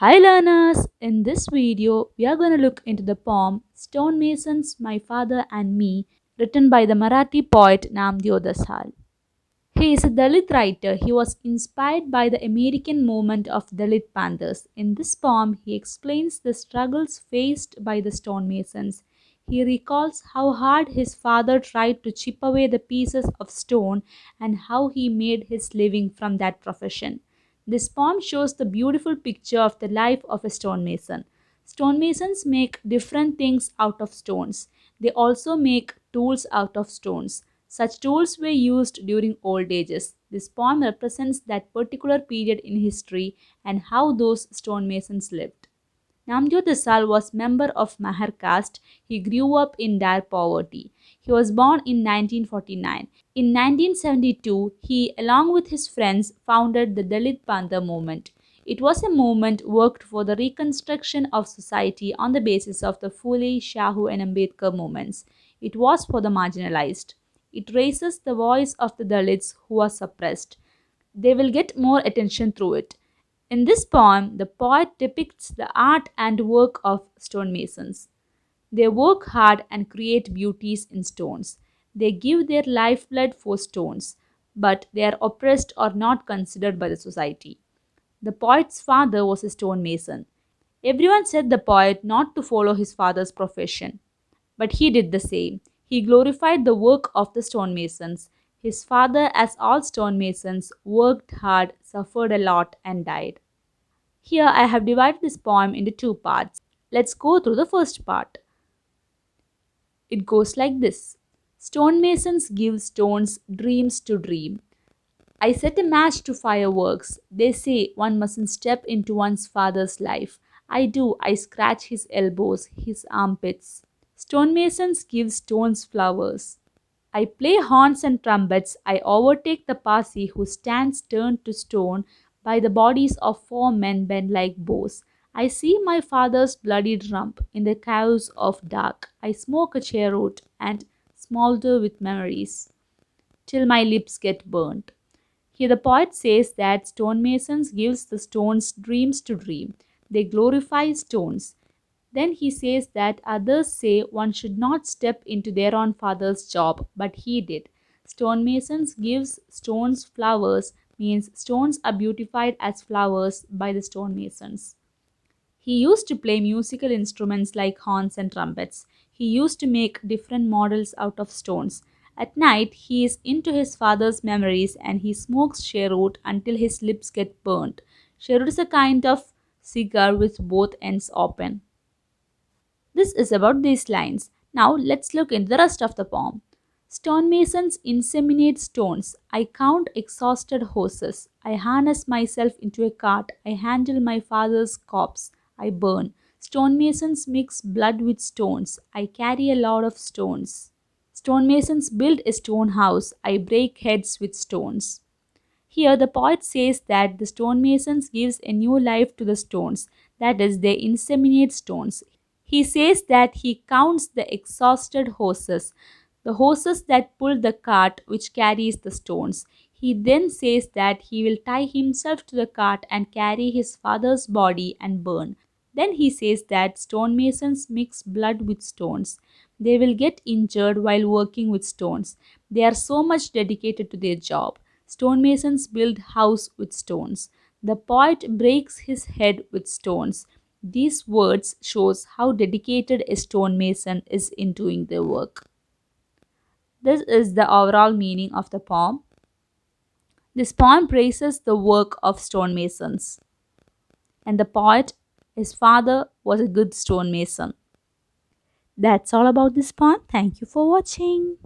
Hi learners! In this video, we are going to look into the poem Stonemasons, My Father and Me, written by the Marathi poet Namdeo Dhasal. He is a Dalit writer. He was inspired by the American movement of Dalit Panthers. In this poem, he explains the struggles faced by the stonemasons. He recalls how hard his father tried to chip away the pieces of stone and how he made his living from that profession. This poem shows the beautiful picture of the life of a stonemason. Stonemasons make different things out of stones. They also make tools out of stones. Such tools were used during old ages. This poem represents that particular period in history and how those stonemasons lived. Namdeo Dhasal was member of Mahar caste. He grew up in dire poverty. He was born in 1949. In 1972, he, along with his friends, founded the Dalit Panther movement. It was a movement worked for the reconstruction of society on the basis of the Phule, Shahu and Ambedkar movements. It was for the marginalized. It raises the voice of the Dalits who are suppressed. They will get more attention through it. In this poem, the poet depicts the art and work of stonemasons. They work hard and create beauties in stones. They give their lifeblood for stones, but they are oppressed or not considered by the society. The poet's father was a stonemason. Everyone said the poet not to follow his father's profession, but he did the same. He glorified the work of the stonemasons. His father, as all stonemasons, worked hard, suffered a lot, and died. Here I have divided this poem into two parts. Let's go through the first part. It goes like this. Stonemasons give stones dreams to dream. I set a match to fireworks. They say one mustn't step into one's father's life. I do. I scratch his elbows, his armpits. Stonemasons give stones flowers. I play horns and trumpets. I overtake the posse who stands turned to stone by the bodies of four men bent like bows. I see my father's bloodied rump in the chaos of dark. I smoke a cheroot and smolder with memories till my lips get burnt. Here the poet says that stonemasons gives the stones dreams to dream. They glorify stones. Then he says that others say one should not step into their own father's job, but he did. Stonemasons gives stones flowers means stones are beautified as flowers by the stonemasons. He used to play musical instruments like horns and trumpets. He used to make different models out of stones. At night, he is into his father's memories and he smokes cheroot until his lips get burnt. Cheroot is a kind of cigar with both ends open. This is about these lines. Now let's look into the rest of the poem. Stonemasons inseminate stones. I count exhausted horses. I harness myself into a cart. I handle my father's corpse. I burn. Stonemasons mix blood with stones. I carry a lot of stones. Stonemasons build a stone house. I break heads with stones. Here, the poet says that the stonemasons gives a new life to the stones, that is, they inseminate stones. He says that he counts the exhausted horses, the horses that pull the cart which carries the stones. He then says that he will tie himself to the cart and carry his father's body and burn. Then he says that stonemasons mix blood with stones. They will get injured while working with stones. They are so much dedicated to their job. Stonemasons build house with stones. The poet breaks his head with stones. These words shows how dedicated a stonemason is in doing their work. This is the overall meaning of the poem. This poem praises the work of stonemasons. And the poet, his father, was a good stonemason. That's all about this poem. Thank you for watching.